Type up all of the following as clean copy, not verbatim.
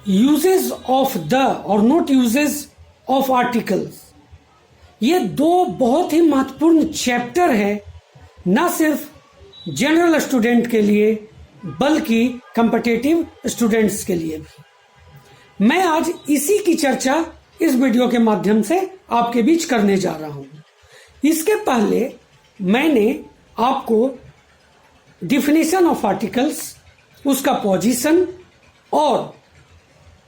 Uses of the और not uses of articles, ये दो बहुत ही महत्वपूर्ण चैप्टर है, ना सिर्फ जनरल स्टूडेंट के लिए बल्कि कॉम्पिटिटिव स्टूडेंट्स के लिए भी। मैं आज इसी की चर्चा इस वीडियो के माध्यम से आपके बीच करने जा रहा हूं। इसके पहले मैंने आपको डिफिनेशन ऑफ आर्टिकल्स, उसका पोजीशन और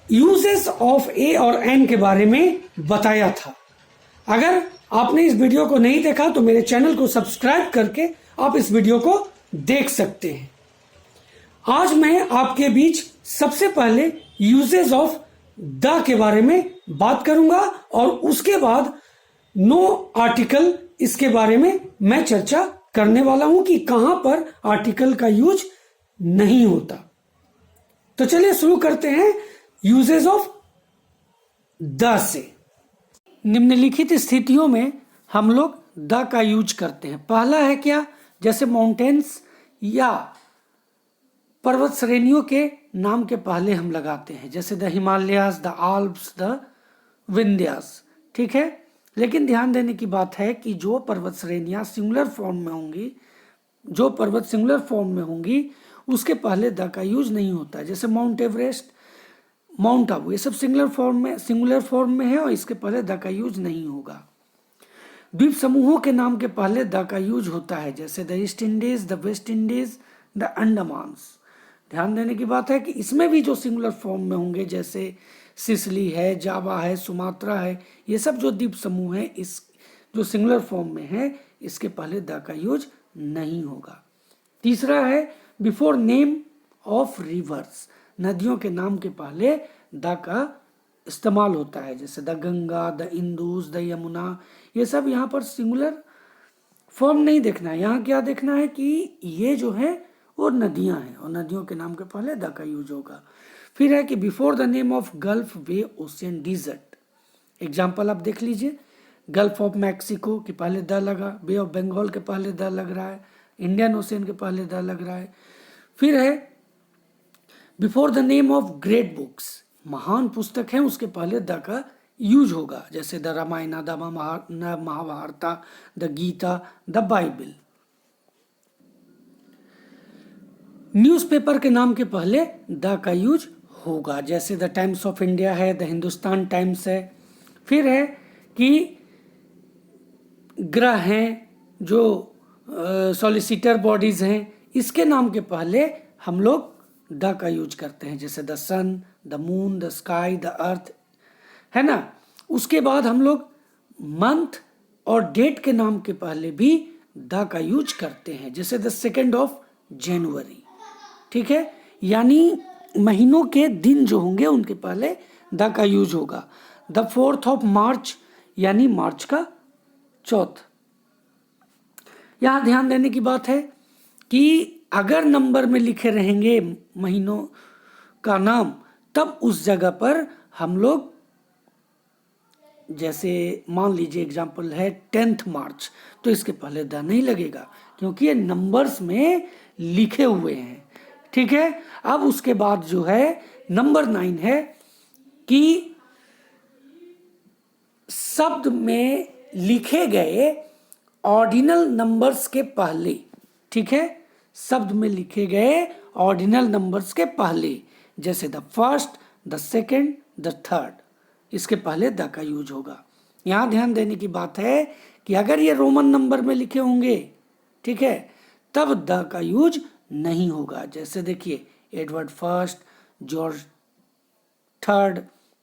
यूजेस ऑफ ए और एन के बारे में बताया था। अगर आपने इस वीडियो को नहीं देखा तो मेरे चैनल को सब्सक्राइब करके आप इस वीडियो को देख सकते हैं। आज मैं आपके बीच सबसे पहले यूजेस ऑफ द के बारे में बात करूंगा और उसके बाद नो आर्टिकल, इसके बारे में मैं चर्चा करने वाला हूं कि कहां पर आर्टिकल का यूज नहीं होता। तो चलिए शुरू करते हैं यूजेस ऑफ द से। निम्नलिखित स्थितियों में हम लोग द का यूज करते हैं। पहला है क्या, जैसे माउंटेन्स या पर्वत श्रेणियों के नाम के पहले हम लगाते हैं, जैसे the Himalayas, the Alps, the Vindhyas. ठीक है, लेकिन ध्यान देने की बात है कि जो पर्वत श्रेणियां सिंगुलर फॉर्म में होंगी, जो पर्वत सिंगुलर फॉर्म में होंगी, उसके पहले द का यूज नहीं होता है। जैसे माउंट एवरेस्ट, माउंट आबू, ये सब सिंगुलर फॉर्म में है और इसके पहले द का यूज नहीं होगा। द्वीप समूहों के नाम के पहले द का यूज होता है, जैसे the East Indies, the West Indies, the Andamans. ध्यान देने की बात है कि इसमें भी जो सिंगुलर फॉर्म में होंगे, जैसे सिसिली है, जावा है, सुमात्रा है, ये सब जो द्वीप समूह है, इस जो सिंगुलर फॉर्म में है, इसके पहले द का यूज नहीं होगा। तीसरा है बिफोर नेम ऑफ रिवर्स, नदियों के नाम के पहले द का इस्तेमाल होता है, जैसे the Ganga, the Indus, the Yamuna. ये सब यहाँ पर सिंगुलर फॉर्म नहीं देखना है, यहाँ क्या देखना है कि ये जो है वो नदियां हैं और नदियों के नाम के पहले द का यूज होगा। फिर है कि before the name of gulf, bay, ocean, desert. Example आप देख लीजिए, गल्फ ऑफ मैक्सिको के पहले द लगा, बे ऑफ बंगाल के पहले द लग रहा है, इंडियन ओशियन के पहले द लग रहा है। फिर है before the name of great books, महान पुस्तक है उसके पहले द का यूज होगा, जैसे the Ramayana, the Mahabharata, the Gita, the Bible. Newspaper के नाम के पहले द का यूज होगा, जैसे द टाइम्स ऑफ इंडिया है, द हिंदुस्तान टाइम्स है। फिर है कि ग्रह हैं, जो सॉलिसिटर बॉडीज हैं, इसके नाम के पहले हम लोग द का यूज करते हैं, जैसे the sun, the moon, the sky, the earth, है ना। उसके बाद हम लोग मंथ और डेट के नाम के पहले भी द का यूज करते हैं, जैसे द 2 ऑफ जनवरी। ठीक है, यानी महीनों के दिन जो होंगे उनके पहले द का यूज होगा। द 4 ऑफ मार्च, यानी मार्च का 4। यहां ध्यान देने की बात है कि अगर नंबर में लिखे रहेंगे महीनों का नाम, तब उस जगह पर हम लोग, जैसे मान लीजिए एग्जाम्पल है 10 मार्च, तो इसके पहले द नहीं लगेगा क्योंकि ये नंबर्स में लिखे हुए हैं। ठीक है, अब उसके बाद जो है नंबर 9 है कि शब्द में लिखे गए ऑर्डिनल नंबर्स के पहले, ठीक है, शब्द में लिखे गए ऑर्डिनल नंबर्स के पहले, जैसे the 1st, the 2nd, the 3rd, इसके पहले द का यूज होगा। यहां ध्यान देने की बात है कि अगर ये रोमन नंबर में लिखे होंगे, ठीक है, तब द का यूज नहीं होगा। जैसे देखिए Edward first, George 3rd,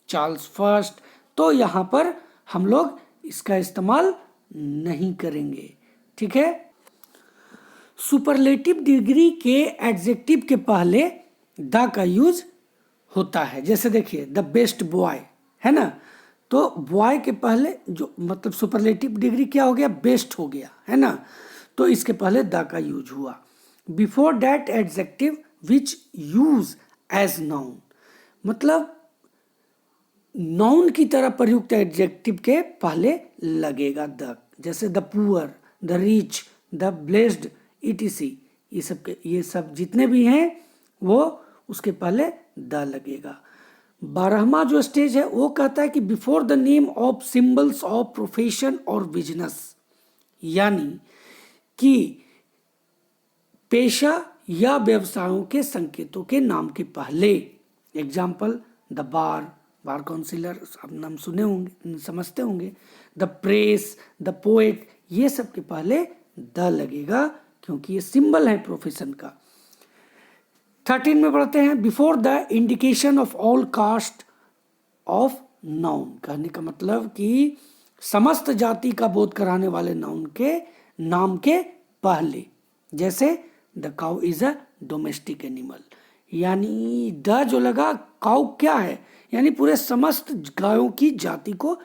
Charles 1st, तो यहां पर हम लोग इसका इस्तेमाल नहीं करेंगे। ठीक है, सुपरलेटिव डिग्री के एडजेक्टिव के पहले द का यूज होता है, जैसे देखिए द बेस्ट बॉय, है ना, तो बॉय के पहले जो मतलब सुपरलेटिव डिग्री क्या हो गया, बेस्ट हो गया, है ना, तो इसके पहले द का यूज हुआ। Before that adjective which use as noun, मतलब नाउन की तरह प्रयुक्त एडजेक्टिव के पहले लगेगा द, जैसे the poor, the rich, the blessed, etc। ये सब जितने भी हैं वो उसके पहले द लगेगा। 12वां जो स्टेज है वो कहता है कि before the name of symbols of profession और बिजनेस, यानी कि पेशा या व्यवसायों के संकेतों के नाम के पहले। एग्जाम्पल द बार काउंसिलर, आप नाम सुने होंगे, समझते होंगे। द प्रेस, द पोएट, ये सब के पहले द लगेगा क्योंकि ये सिंबल है प्रोफेशन का। 13 में पढ़ते हैं before the indication of all cast of noun, कहने का मतलब कि समस्त जाति का बोध कराने वाले नाउन के नाम के पहले। जैसे the cow is a domestic animal, यानी द जो लगा, काउ क्या है, यानी पूरे समस्त गायों की जाति को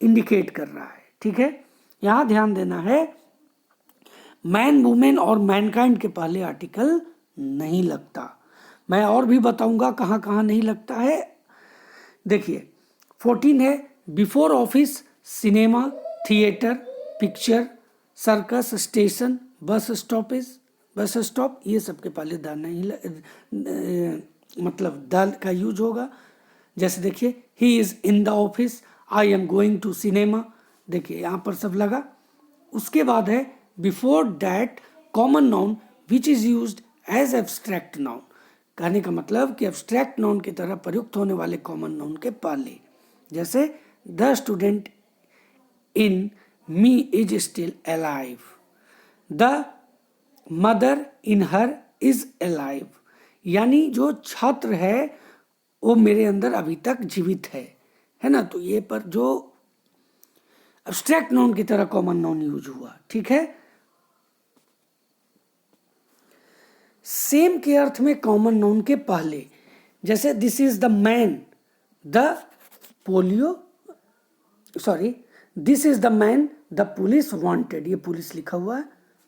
इंडिकेट कर रहा है। ठीक है, यहां ध्यान देना है मैन, वुमेन और मैनकाइंड के पहले आर्टिकल नहीं लगता। मैं और भी बताऊंगा कहां कहां नहीं लगता है। देखिए 14 है before office, cinema, theatre, picture, circus, station, bus stop, ये सब के पहले द नहीं मतलब द का यूज होगा। जैसे देखिए he is in the office, I am going to cinema, देखिए यहाँ पर सब लगा। उसके बाद है before that common noun which is used as abstract noun, कहने का मतलब कि एब्स्ट्रैक्ट नाउन की तरह प्रयुक्त होने वाले कॉमन नाउन के पहले। जैसे the student in me is still alive, the mother in her is alive, यानी जो छात्र है वो मेरे अंदर अभी तक जीवित है ना। तो ये पर जो एब्स्ट्रैक्ट नाउन की तरह कॉमन नाउन यूज हुआ। ठीक है, सेम के अर्थ में कॉमन नाउन के पहले, जैसे this is the man the this is the man the police wanted, ये पुलिस लिखा हुआ है।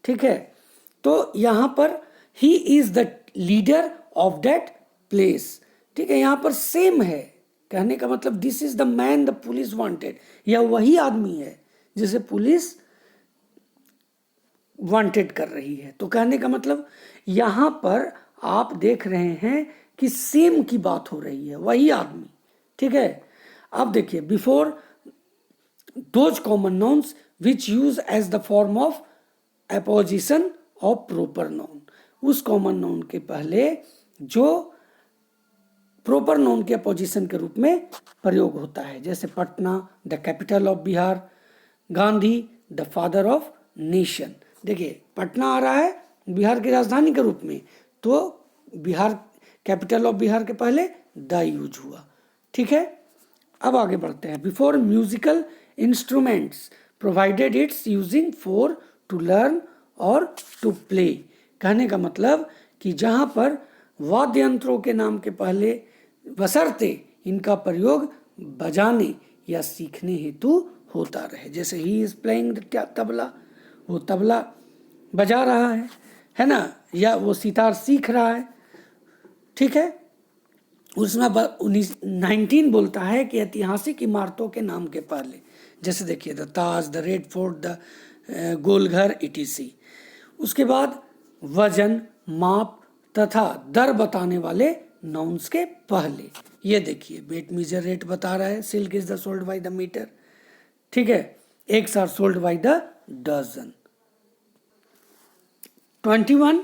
ठीक है, तो यहां पर he is the leader of that place. ठीक है, यहां पर सेम है, कहने का मतलब this is the man the police wanted, यह वही आदमी है जिसे पुलिस वांटेड कर रही है। तो कहने का मतलब यहां पर आप देख रहे हैं कि सेम की बात हो रही है, वही आदमी। ठीक है, अब देखिए before those common nouns which use as the form of apposition of proper noun, उस कॉमन नाउन के पहले जो प्रॉपर नाउन के अपोजिशन के रूप में प्रयोग होता है। जैसे Patna the capital of Bihar, Gandhi the father of nation. देखिए पटना आ रहा है बिहार की राजधानी के रूप में, तो बिहार कैपिटल ऑफ बिहार के पहले द यूज हुआ। ठीक है, अब आगे बढ़ते हैं। Before musical instruments provided its using for to learn और टू प्ले, कहने का मतलब कि जहां पर वाद्य यंत्रों के नाम के पहले बशर्ते इनका प्रयोग बजाने या सीखने हेतु होता रहे। जैसे he is playing the tabla, वो तबला बजा रहा है ना, या वो सितार सीख रहा है। ठीक है, उसमें 19 बोलता है कि ऐतिहासिक इमारतों के नाम के पहले, जैसे देखिए the Taj, the red fort, the Golghar, etc.. उसके बाद वजन, माप तथा दर बताने वाले नाउन्स के पहले, ये देखिए वेट मीजर रेट बता रहा है, silk is the sold by the metre. ठीक है, eggs are sold by the dozen. 21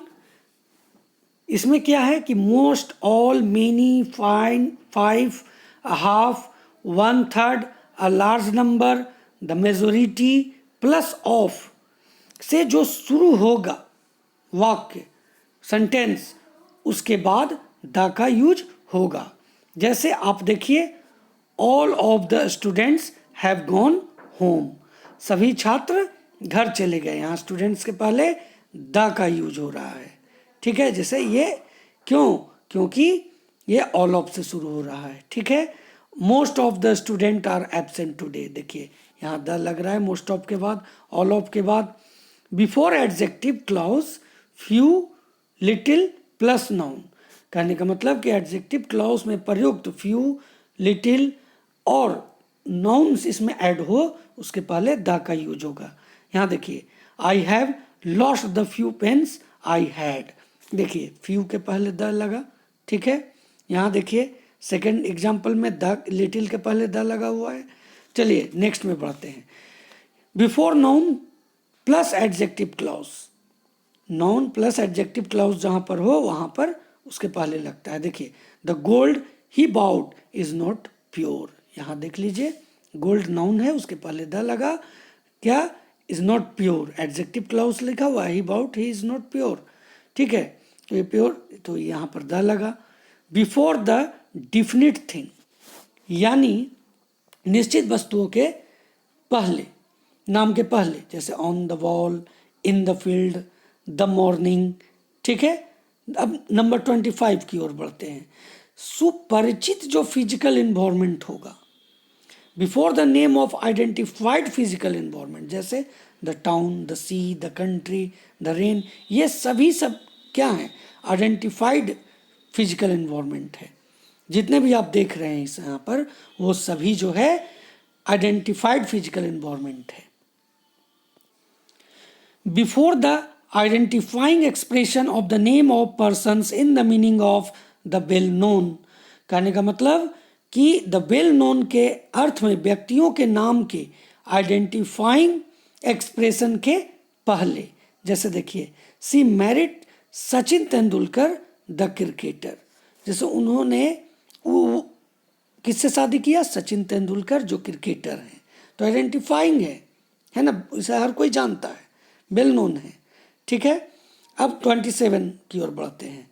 इसमें क्या है कि most, all, many, fine, 5, half, 1/3, a large number, the majority plus of से जो शुरू होगा वाक्य, सेंटेंस, उसके बाद द का यूज होगा। जैसे आप देखिए all of the students have gone home, सभी छात्र घर चले गए, यहाँ स्टूडेंट्स के पहले द का यूज हो रहा है। ठीक है, जैसे ये क्योंकि ये ऑल ऑफ से शुरू हो रहा है। ठीक है, most of the student are absent today, देखिए यहाँ द लग रहा है मोस्ट ऑफ के बाद, ऑल ऑफ के बाद। Before adjective clause few, little plus noun, कहने का मतलब कि एडजेक्टिव क्लॉज में प्रयुक्त फ्यू, लिटिल और नाउन्स इसमें ऐड हो, उसके पहले द का यूज होगा। यहाँ देखिए I have lost the few pens I had, देखिए फ्यू के पहले द लगा। ठीक है, यहाँ देखिए सेकंड एग्जाम्पल में द लिटिल के पहले द लगा हुआ है। चलिए नेक्स्ट में बढ़ते हैं। Before noun plus adjective clause, noun plus adjective clause जहां पर हो वहां पर उसके पहले लगता है। देखिए the gold he bought is not pure, यहां देख लीजिए गोल्ड नाउन है, उसके पहले द लगा, क्या, is not pure, adjective clause लिखा हुआ है, he about he is not pure, ठीक है, तो ये प्योर, तो यहाँ पर द लगा। बिफोर द डिफिनिट थिंग, यानी निश्चित वस्तुओं के पहले, नाम के पहले, जैसे on the wall, in the field, the morning, ठीक है। अब नंबर 25 की ओर बढ़ते हैं। सुपरिचित जो फिजिकल इन्वायरमेंट होगा, before the name of identified physical environment, जैसे the town, the sea, the country, the rain, ये सभी सब क्या है, आइडेंटिफाइड फिजिकल इन्वायरमेंट है। जितने भी आप देख रहे हैं इस यहाँ पर, वो सभी जो है आइडेंटिफाइड फिजिकल इन्वायरमेंट है। Before the identifying expression of the name of persons in the meaning of the well known, कहने का मतलब कि द वेल नोन के अर्थ में व्यक्तियों के नाम के आइडेंटिफाइंग एक्सप्रेशन के पहले, जैसे देखिए सी married Sachin Tendulkar the cricketer, जैसे उन्होंने किससे शादी किया, सचिन तेंदुलकर जो क्रिकेटर हैं, तो आइडेंटिफाइंग है ना, इसे हर कोई जानता है, वेल नोन है, ठीक है। अब 27 की ओर बढ़ते हैं।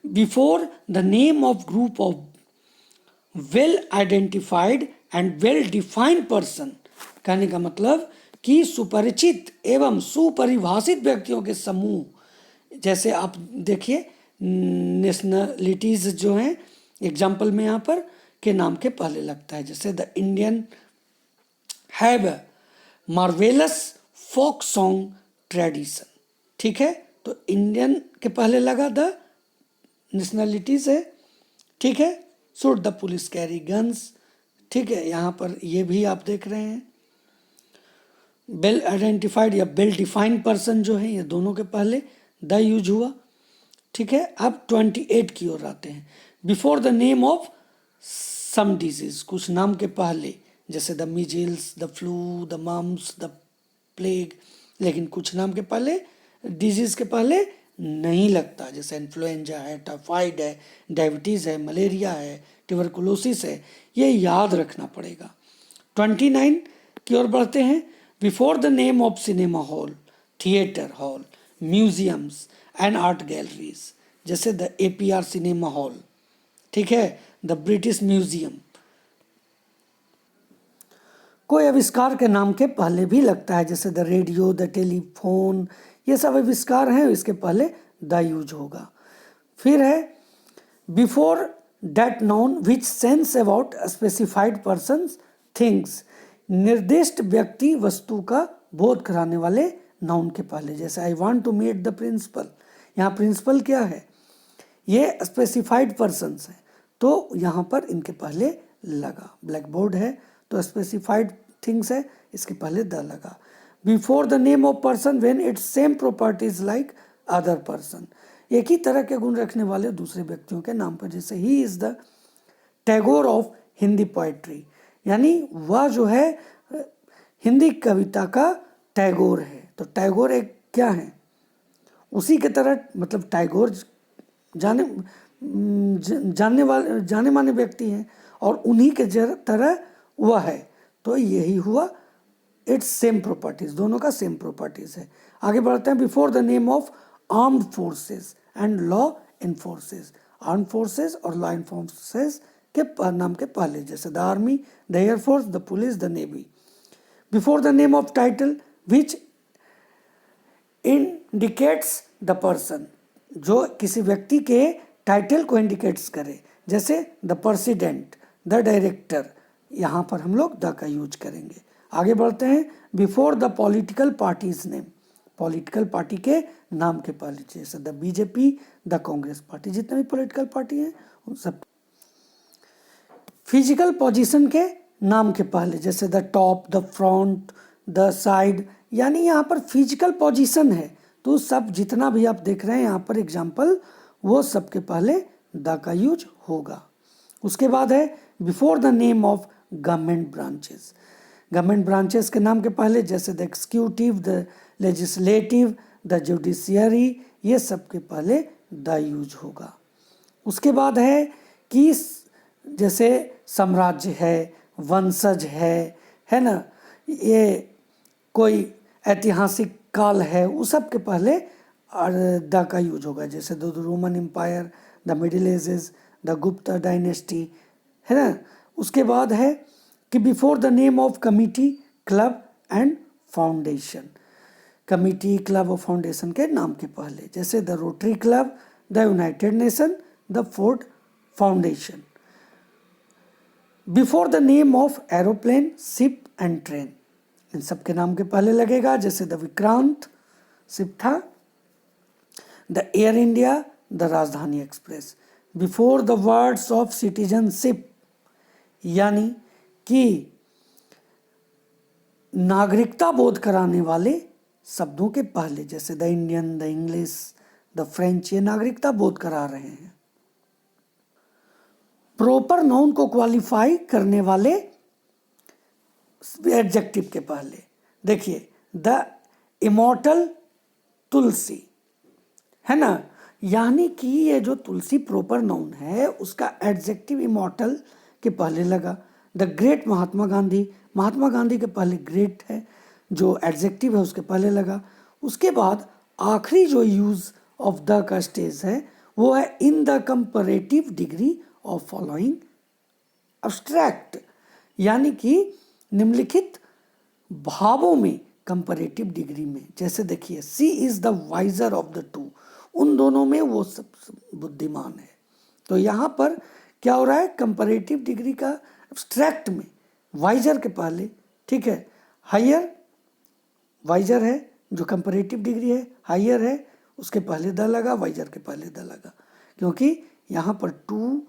Before the name of group of well identified and well defined person, कहने का मतलब कि सुपरिचित एवं सुपरिभाषित व्यक्तियों के समूह, जैसे आप देखिए नेशनलिटीज जो हैं एग्जाम्पल में यहाँ पर के नाम के पहले लगता है, जैसे the Indian have marvellous folk song tradition, ठीक है, तो इंडियन के पहले लगा द नेशनलिटीज है, ठीक है। Should the police carry guns, ठीक है, यहाँ पर ये भी आप देख रहे हैं वेल आइडेंटिफाइड या वेल डिफाइंड पर्सन जो है, ये दोनों के पहले द यूज हुआ, ठीक है। अब 28 की ओर आते हैं। Before the name of some disease, कुछ नाम के पहले, जैसे the measles, the flu, the mumps, the plague, लेकिन कुछ नाम के पहले डिजीज के पहले नहीं लगता, जैसे इन्फ्लुएंजा है, टाइफाइड है, डायबिटीज़ है, मलेरिया है, ट्यूबरकुलोसिस है, ये याद रखना पड़ेगा। 29 की ओर बढ़ते हैं। Before the name of cinema hall, theatre hall, museums and art galleries, जैसे द APR सिनेमा हॉल, ठीक है, द ब्रिटिश म्यूजियम, कोई आविष्कार के नाम के पहले भी लगता है, जैसे द रेडियो, द टेलीफोन, ये सब आविष्कार हैं, इसके पहले द यूज होगा। फिर है before that noun which sense about specified persons things, निर्दिष्ट व्यक्ति वस्तु का बोध कराने वाले नाउन के पहले, जैसे I want to meet the principal, यहाँ प्रिंसिपल क्या है, ये स्पेसिफाइड पर्सन्स है, तो यहाँ पर इनके पहले लगा। ब्लैक बोर्ड है तो स्पेसिफाइड थिंग्स है, इसके पहले द लगा। Before the name of person when it's same properties like other person, एक ही तरह के गुण रखने वाले दूसरे व्यक्तियों के नाम पर, जैसे he is the Tagore of Hindi poetry, यानी वह जो है हिंदी कविता का टैगोर है, तो टैगोर एक क्या है, उसी के तरह, मतलब टैगोर जाने माने व्यक्ति हैं और उन्हीं के तरह वह है, तो यही हुआ इट्स सेम प्रॉपर्टीज, दोनों का सेम प्रॉपर्टीज है। आगे बढ़ते हैं। Before the name of armed forces and law एनफोर्सेस, armed forces और लॉ एनफोर्सेस के नाम के पहले, जैसे the army, the air force, the police, the navy. Before the name of title which indicates the person, जो किसी व्यक्ति के टाइटल को इंडिकेट्स करे, जैसे द प्रेसिडेंट, द डायरेक्टर, यहाँ पर हम लोग द का यूज करेंगे। आगे बढ़ते हैं। Before the political parties name, political party के नाम के पहले, जैसे the BJP, the Congress party, जितने भी पॉलिटिकल पार्टी हैं उन सब। फिजिकल पोजीशन के नाम के पहले, जैसे the top, the front, the side, यानी यहाँ पर फिजिकल पोजीशन है, तो सब जितना भी आप देख रहे हैं यहाँ पर एग्जाम्पल, वो सबके पहले द का यूज होगा। उसके बाद है before the name of government branches. Government branches के नाम के पहले जैसे the executive, the legislative, the judiciary, ये सब के पहले द यूज होगा। उसके बाद है कि जैसे साम्राज्य है, वंशज है ना, ये कोई ऐतिहासिक काल है, उस सब के पहले द का यूज होगा। जैसे the Roman empire, the middle ages, the Gupta dynasty, है ना। उसके बाद है कि before the name of committee, club and foundation. Committee, club और फाउंडेशन के नाम के पहले, जैसे the Rotary club, the United Nation, the Ford foundation. Before the name of aeroplane, ship and train, इन सब के नाम के पहले लगेगा। जैसे द विक्रांत शिप था, द एयर इंडिया, द राजधानी express. Before the words of citizenship, यानी कि नागरिकता बोध कराने वाले शब्दों के पहले, जैसे the Indian, the English, the French, ये नागरिकता बोध करा रहे हैं। प्रॉपर नाउन को क्वालिफाई करने वाले एडजेक्टिव के पहले, देखिए द इमॉर्टल तुलसी, है ना, यानी कि ये जो तुलसी प्रॉपर नाउन है उसका एडजेक्टिव इमॉर्टल के पहले लगा। द ग्रेट महात्मा गांधी, महात्मा गांधी के पहले ग्रेट है, जो एडजेक्टिव है उसके पहले लगा। उसके बाद आखिरी जो यूज ऑफ द का स्टेज है वो है in the comparative degree of following abstract, यानी कि निम्नलिखित भावों में कंपैरेटिव डिग्री में। जैसे देखिए she is the wiser of the two, उन दोनों में वो सब बुद्धिमान है। तो यहाँ पर क्या हो रहा है, कंपैरेटिव डिग्री का एब्स्ट्रैक्ट में वाइजर के पहले, ठीक है, हायर वाइजर है जो कंपैरेटिव डिग्री है, हायर है उसके पहले द लगा, वाइजर के पहले द लगा, क्योंकि यहाँ पर to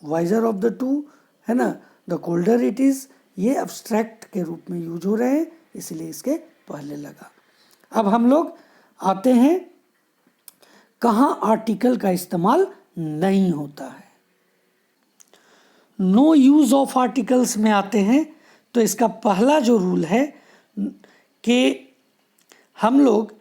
wiser of the two, है ना, द कोल्डर इट इज, ये एब्स्ट्रैक्ट के रूप में यूज हो रहे हैं, इसलिए इसके पहले लगा। अब हम लोग आते हैं कहाँ आर्टिकल का इस्तेमाल नहीं होता है। नो यूज ऑफ आर्टिकल्स में आते हैं तो इसका पहला जो रूल है कि हम लोग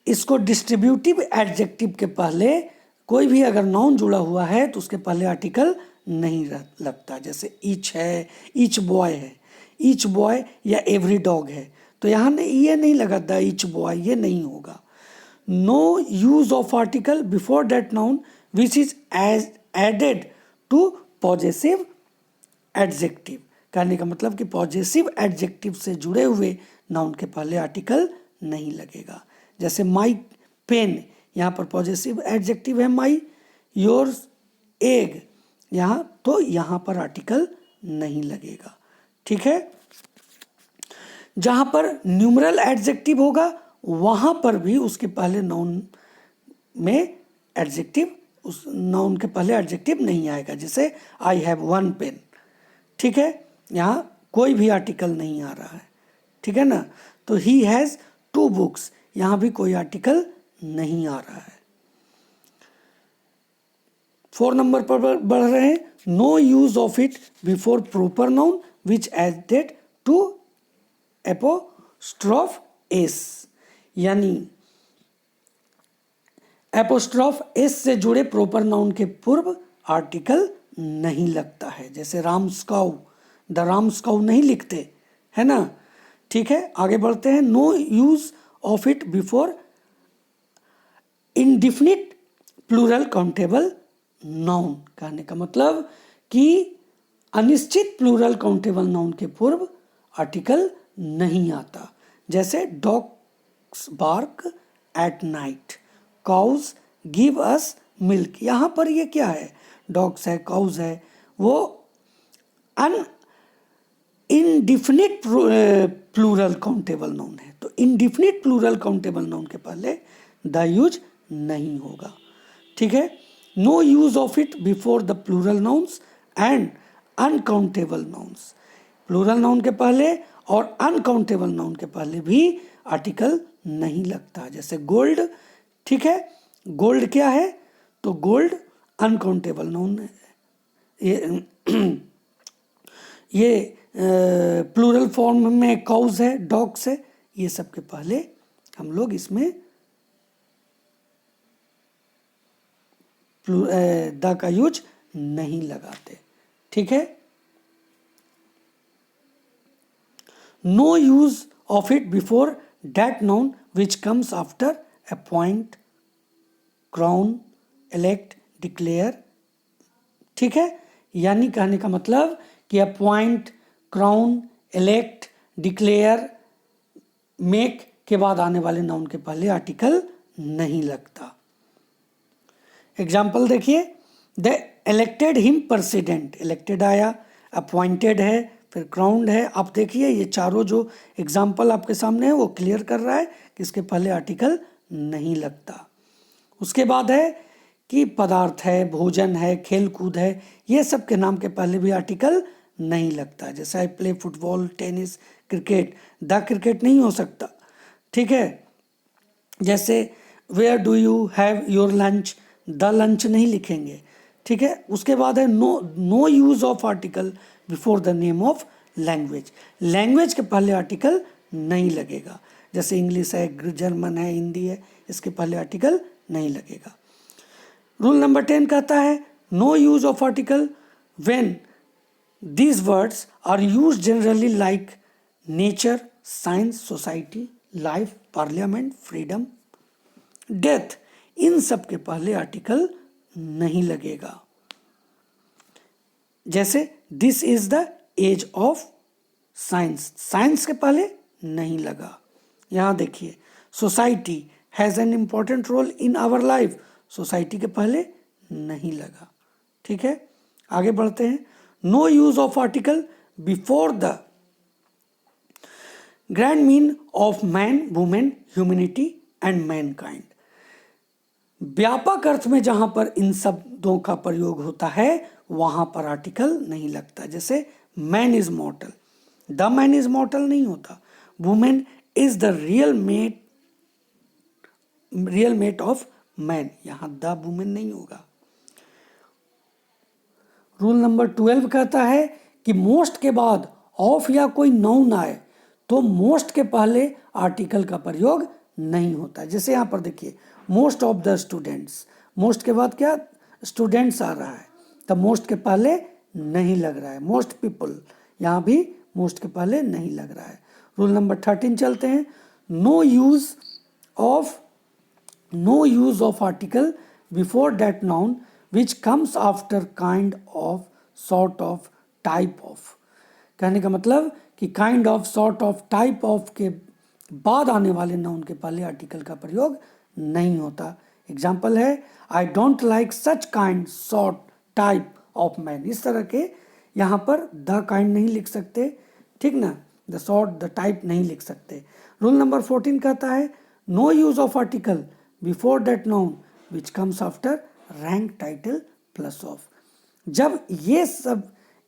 इसको डिस्ट्रीब्यूटिव एडजेक्टिव के पहले, कोई भी अगर नाउन जुड़ा हुआ है तो उसके पहले आर्टिकल नहीं लगता। जैसे ईच है, ईच बॉय है, ईच बॉय या एवरी डॉग है, तो यहाँ ये नहीं लगा द ईच बॉय, ये नहीं होगा। No use of article before that noun which is added to possessive adjective, कहने का मतलब कि पॉजेसिव एडजेक्टिव से जुड़े हुए नाउन के पहले आर्टिकल नहीं लगेगा। जैसे माई पेन, यहाँ पर पॉजेसिव एडजेक्टिव है माई, योर्स एग, यहाँ तो यहाँ पर आर्टिकल नहीं लगेगा, ठीक है। जहाँ पर न्यूमरल एडजेक्टिव होगा वहाँ पर भी उसके पहले नाउन में एडजेक्टिव, उस नाउन के पहले एडजेक्टिव नहीं आएगा। जैसे आई हैव वन पेन, ठीक है, यहाँ कोई भी आर्टिकल नहीं आ रहा है, ठीक है ना। तो ही हैज़ टू बुक्स, यहाँ भी कोई आर्टिकल नहीं आ रहा है। 4 नंबर पर बढ़ रहे हैं, no use of it before proper noun which added to apostrophe S, यानी एपोस्ट्रोफ एस से जुड़े प्रॉपर नाउन के पूर्व आर्टिकल नहीं लगता है। जैसे रामस्काउ, द रामस्काउ नहीं लिखते, है ना, ठीक है। आगे बढ़ते हैं, no use of it before indefinite plural countable noun, कहने का मतलब कि अनिश्चित प्लूरल काउंटेबल नाउन के पूर्व आर्टिकल नहीं आता। जैसे dogs bark at night, cows give us milk, यहाँ पर ये क्या है, डॉग्स है, काउज है, वो इनडिफिनिट प्लूरल काउंटेबल नाउन है, तो इनडिफिनिट प्लूरल काउंटेबल नाउन के पहले द यूज नहीं होगा, ठीक है। No use of it before the plural nouns and uncountable nouns, plural noun के पहले और अनकाउंटेबल नाउन के पहले भी आर्टिकल नहीं लगता। जैसे गोल्ड, ठीक है, गोल्ड क्या है, तो गोल्ड अनकाउंटेबल नाउन है, ये प्लूरल फॉर्म में काउज है, डॉग्स है, ये सब के पहले हम लोग इसमें द का यूज नहीं लगाते। ठीक है, no use of it before that noun which comes after appoint, crown, elect, declare. ठीक है, यानी कहने का मतलब कि appoint, crown, elect, declare, make के बाद आने वाले नाउन के पहले आर्टिकल नहीं लगता। एग्जाम्पल देखिए, the elected him president, elected आया, अपॉइंटेड है, फिर क्राउन्ड है। आप देखिए ये चारों जो एग्जाम्पल आपके सामने है वो क्लियर कर रहा है कि इसके पहले आर्टिकल नहीं लगता। उसके बाद है कि पदार्थ है, भोजन है, खेल कूद है, ये सब के नाम के पहले भी आर्टिकल नहीं लगता। जैसे I play football, tennis, cricket, the cricket नहीं हो सकता। ठीक है, जैसे where do you have your lunch, the lunch नहीं लिखेंगे। ठीक है, उसके बाद है no use of article before the name of language, language के पहले आर्टिकल नहीं लगेगा। जैसे इंग्लिश है, जर्मन है, हिंदी है, इसके पहले आर्टिकल नहीं लगेगा। रूल नंबर 10 कहता है no use of article when these words are used generally like nature, science, society, life, parliament, freedom, death, इन सब के पहले आर्टिकल नहीं लगेगा। जैसे this is the age of science, science के पहले नहीं लगा। यहां देखिए, society has an important role in our life, society के पहले नहीं लगा। ठीक है, आगे बढ़ते हैं। No use of article before the grand mean of man, women, humanity and mankind, व्यापक अर्थ में जहां पर इन शब्दों का प्रयोग होता है वहां पर आर्टिकल नहीं लगता। जैसे man is mortal, the man is mortal नहीं होता। Women is the real mate of man, यहां द वुमेन नहीं होगा। रूल नंबर 12 कहता है कि मोस्ट के बाद ऑफ या कोई नाउन आए तो मोस्ट के पहले आर्टिकल का प्रयोग नहीं होता। जैसे यहाँ पर देखिए, most of the students, most के बाद क्या स्टूडेंट्स आ रहा है, तब मोस्ट के पहले नहीं लग रहा है। मोस्ट पीपल, यहाँ भी मोस्ट के पहले नहीं लग रहा है। रूल नंबर 13 चलते हैं। No use of article before that noun which comes after kind of, sort of, type of. कहने का मतलब कि kind of, sort of, type of के बाद आने वाले नाउन के पहले आर्टिकल का प्रयोग नहीं होता। एग्जाम्पल है I don't like such kind, sort, type of man, इस तरह के यहाँ पर द काइंड नहीं लिख सकते। ठीक ना, द सॉर्ट, द टाइप नहीं लिख सकते। रूल नंबर 14 कहता है no use of article before that noun which comes after rank, title, plus of. जब ये सब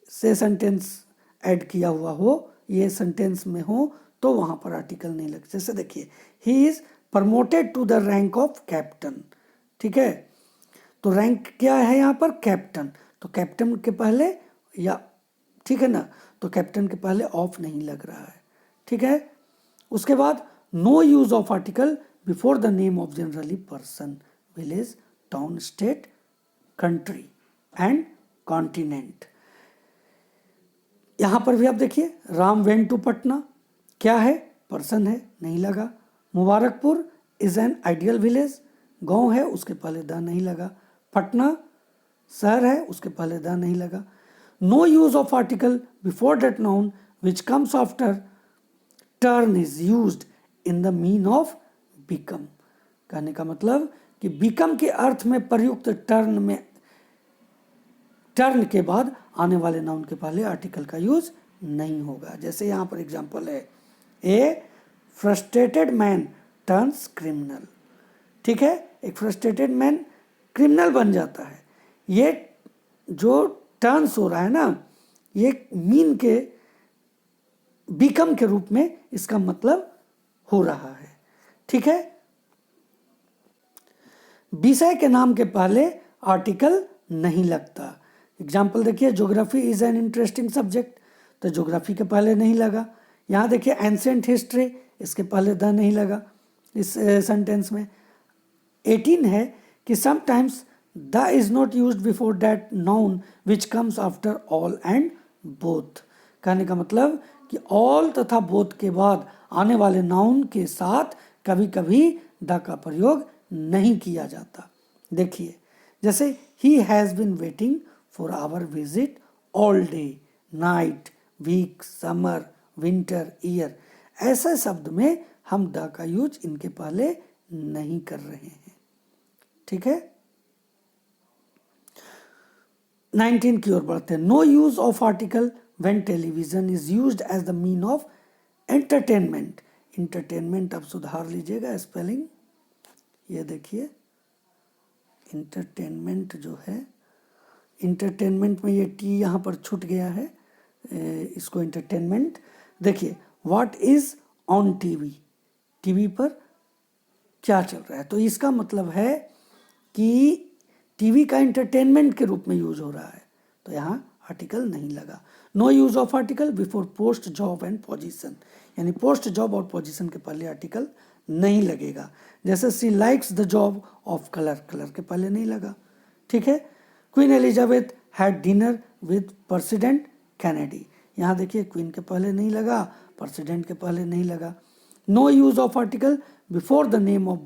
से सेंटेंस ऐड किया हुआ हो, ये सेंटेंस में हो, तो वहां पर आर्टिकल नहीं लगता। जैसे देखिए, he is promoted to the rank of captain. ठीक है, तो रैंक क्या है यहाँ पर, कैप्टन, तो कैप्टन के पहले या, ठीक है ना, तो कैप्टन के पहले ऑफ नहीं लग रहा है। ठीक है, उसके बाद no use of article before the name of generally person, village, town, state, country and continent. यहां पर भी आप देखिए, राम वेंट टू पटना, क्या है, पर्सन है, नहीं लगा। Mubarakpur is an ideal village, गांव है, उसके पहले द नहीं लगा। पटना शहर है, उसके पहले द नहीं लगा। No use of article before that noun which comes after turn is used in the mean of become. कहने का मतलब कि बिकम के अर्थ में प्रयुक्त टर्न के बाद आने वाले नाउन के पहले आर्टिकल का यूज नहीं होगा। जैसे यहाँ पर एग्जांपल है, ए फ्रस्ट्रेटेड मैन टर्न्स क्रिमिनल। ठीक है, एक फ्रस्ट्रेटेड मैन क्रिमिनल बन जाता है। ये जो टर्न्स हो रहा है ना, ये मीन के बिकम के रूप में इसका मतलब हो रहा है। ठीक है, विषय के नाम के पहले आर्टिकल नहीं लगता। एग्जाम्पल देखिए, geography is an interesting subject, तो ज्योग्राफी के पहले नहीं लगा। यहाँ देखिए एंशिएंट हिस्ट्री, इसके पहले द नहीं लगा इस सेंटेंस में। 18 है कि sometimes the is not use before that noun which comes after all and both. कहने का मतलब कि ऑल तथा बोथ के बाद आने वाले नाउन के साथ कभी कभी द का प्रयोग नहीं किया जाता। देखिए जैसे he has been waiting for our visit all day, night, week, summer, winter, year, ऐसे शब्द में हम द का यूज इनके पहले नहीं कर रहे हैं। ठीक है, 19 की ओर बढ़ते हैं। No use of article when television is used as the mean of entertainment. Entertainment अब सुधार लीजिएगा स्पेलिंग, ये देखिए इंटरटेनमेंट जो है, इंटरटेनमेंट में ये टी यहाँ पर छूट गया है, इसको इंटरटेनमेंट। देखिए what is on TV, TV पर क्या चल रहा है, तो इसका मतलब है कि टीवी का इंटरटेनमेंट के रूप में यूज हो रहा है, तो यहाँ आर्टिकल नहीं लगा। No use of article before post job and position, यानी पोस्ट जॉब और पोजीशन के पहले आर्टिकल नहीं लगेगा। जैसे she likes the job of colour, colour के पहले नहीं लगा। ठीक है, queen Elizabeth had dinner with president Kennedy, यहाँ देखिए क्वीन के पहले नहीं लगा, प्रेसिडेंट के पहले नहीं लगा। No use of article before the name of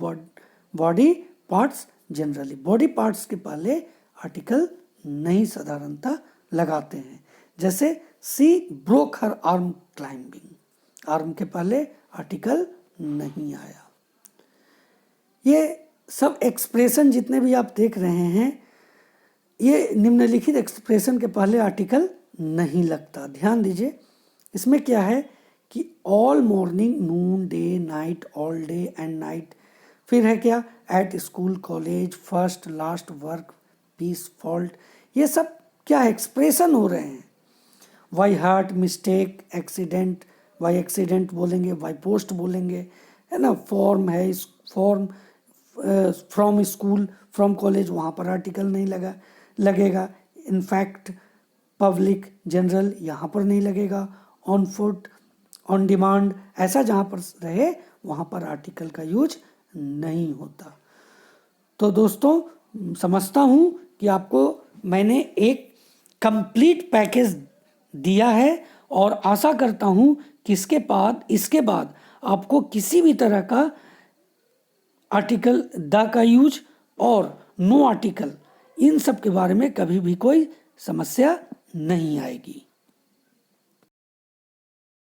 body parts generally, body parts के पहले आर्टिकल नहीं साधारणतः लगाते हैं। जैसे she broke her arm climbing, arm के पहले आर्टिकल नहीं आया। ये सब एक्सप्रेशन जितने भी आप देख रहे हैं, ये निम्नलिखित एक्सप्रेशन के पहले आर्टिकल नहीं लगता। ध्यान दीजिए, इसमें क्या है कि all morning, noon, day, night, all day and night, फिर है क्या at school, college, first, last, work, peace, fault, ये सब क्या है एक्सप्रेशन हो रहे हैं। By heart, mistake, accident, by accident बोलेंगे, वाई पोस्ट बोलेंगे, है ना। फॉर्म है, form, from school, from college, वहाँ पर आर्टिकल नहीं लगेगा। इनफैक्ट, पब्लिक, जनरल, यहाँ पर नहीं लगेगा। ऑन फुट, ऑन डिमांड, ऐसा जहाँ पर रहे वहाँ पर आर्टिकल का यूज नहीं होता। तो दोस्तों समझता हूँ कि आपको मैंने एक कंप्लीट पैकेज दिया है और आशा करता हूँ कि इसके बाद आपको किसी भी तरह का आर्टिकल द का यूज और नो आर्टिकल इन सब के बारे में कभी भी कोई समस्या नहीं आएगी।